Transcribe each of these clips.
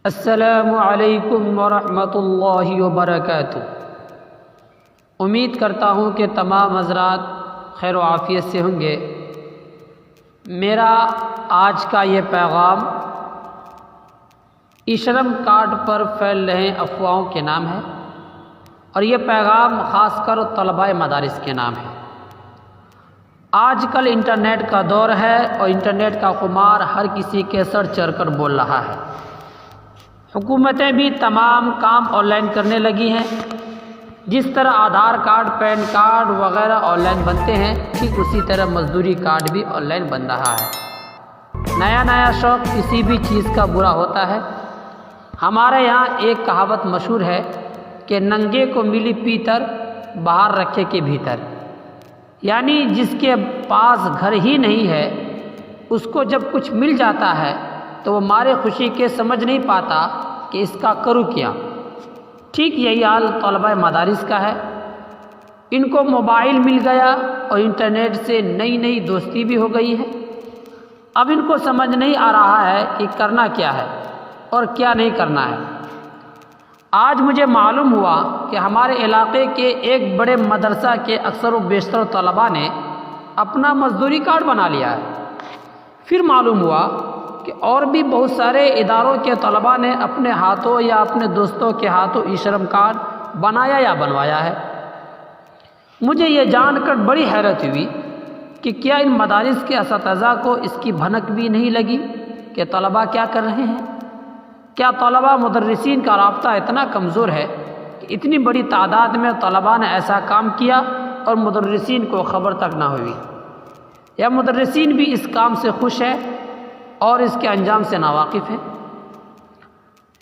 السلام علیکم ورحمۃ اللہ وبرکاتہ۔ امید کرتا ہوں کہ تمام حضرات خیر و عافیت سے ہوں گے۔ میرا آج کا یہ پیغام ای شرم کارڈ پر پھیل رہے افواہوں کے نام ہے، اور یہ پیغام خاص کر طلباء مدارس کے نام ہے۔ آج کل انٹرنیٹ کا دور ہے اور انٹرنیٹ کا خمار ہر کسی کے سر چڑھ کر بول رہا ہے۔ حکومتیں بھی تمام کام آن لائن کرنے لگی ہیں۔ جس طرح آدھار کارڈ، پین کارڈ وغیرہ آن لائن بنتے ہیں، ٹھیک اسی طرح مزدوری کارڈ بھی آن لائن بن رہا ہے۔ نیا شوق کسی بھی چیز کا برا ہوتا ہے۔ ہمارے یہاں ایک کہاوت مشہور ہے کہ ننگے کو ملی پیتر، باہر رکھے کے بھیتر، یعنی جس کے پاس گھر ہی نہیں ہے اس کو جب کچھ مل جاتا ہے تو وہ مارے خوشی کے سمجھ نہیں پاتا کہ اس کا کروں کیا۔ ٹھیک یہی حال طلباء مدارس کا ہے۔ ان کو موبائل مل گیا اور انٹرنیٹ سے نئی دوستی بھی ہو گئی ہے۔ اب ان کو سمجھ نہیں آ رہا ہے کہ کرنا کیا ہے اور کیا نہیں کرنا ہے۔ آج مجھے معلوم ہوا کہ ہمارے علاقے کے ایک بڑے مدرسہ کے اکثر و بیشتر طلباء نے اپنا مزدوری کارڈ بنا لیا ہے۔ پھر معلوم ہوا کہ اور بھی بہت سارے اداروں کے طلباء نے اپنے ہاتھوں یا اپنے دوستوں کے ہاتھوں ای شرم کارڈ بنایا یا بنوایا ہے۔ مجھے یہ جان کر بڑی حیرت ہوئی کہ کیا ان مدارس کے اساتذہ کو اس کی بھنک بھی نہیں لگی کہ طلباء کیا کر رہے ہیں؟ کیا طلباء مدرسین کا رابطہ اتنا کمزور ہے کہ اتنی بڑی تعداد میں طلباء نے ایسا کام کیا اور مدرسین کو خبر تک نہ ہوئی؟ یا مدرسین بھی اس کام سے خوش ہے اور اس کے انجام سے ناواقف ہے؟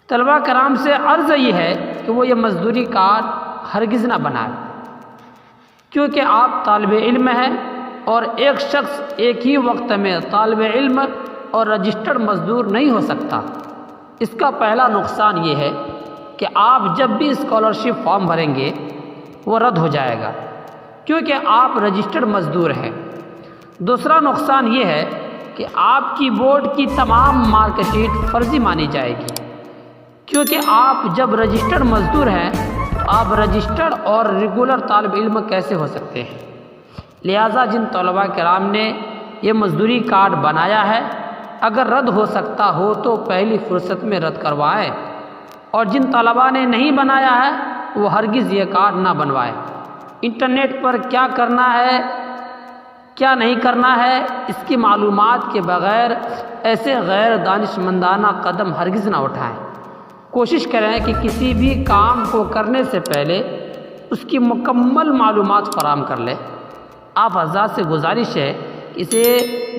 طلباء کرام سے عرض یہ ہے کہ وہ یہ مزدوری کارڈ ہرگز نہ بنائیں، کیونکہ آپ طالب علم ہیں اور ایک شخص ایک ہی وقت میں طالب علم اور رجسٹرڈ مزدور نہیں ہو سکتا۔ اس کا پہلا نقصان یہ ہے کہ آپ جب بھی اسکالرشپ فارم بھریں گے وہ رد ہو جائے گا، کیونکہ آپ رجسٹرڈ مزدور ہیں۔ دوسرا نقصان یہ ہے کہ آپ کی بورڈ کی تمام مارک شیٹ فرضی مانی جائے گی، کیونکہ آپ جب رجسٹرڈ مزدور ہیں تو آپ رجسٹرڈ اور ریگولر طالب علم کیسے ہو سکتے ہیں؟ لہٰذا جن طلباء کرام نے یہ مزدوری کارڈ بنایا ہے، اگر رد ہو سکتا ہو تو پہلی فرصت میں رد کروائیں، اور جن طلباء نے نہیں بنایا ہے وہ ہرگز یہ کارڈ نہ بنوائیں۔ انٹرنیٹ پر کیا کرنا ہے کیا نہیں کرنا ہے اس کی معلومات کے بغیر ایسے غیر دانشمندانہ قدم ہرگز نہ اٹھائیں۔ کوشش کریں کہ کسی بھی کام کو کرنے سے پہلے اس کی مکمل معلومات فراہم کر لیں۔ آپ حضرات سے گزارش ہے کہ اسے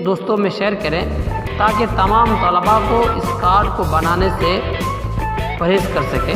دوستوں میں شیئر کریں تاکہ تمام طلباء کو اس کارڈ کو بنانے سے پرہیز کر سکیں۔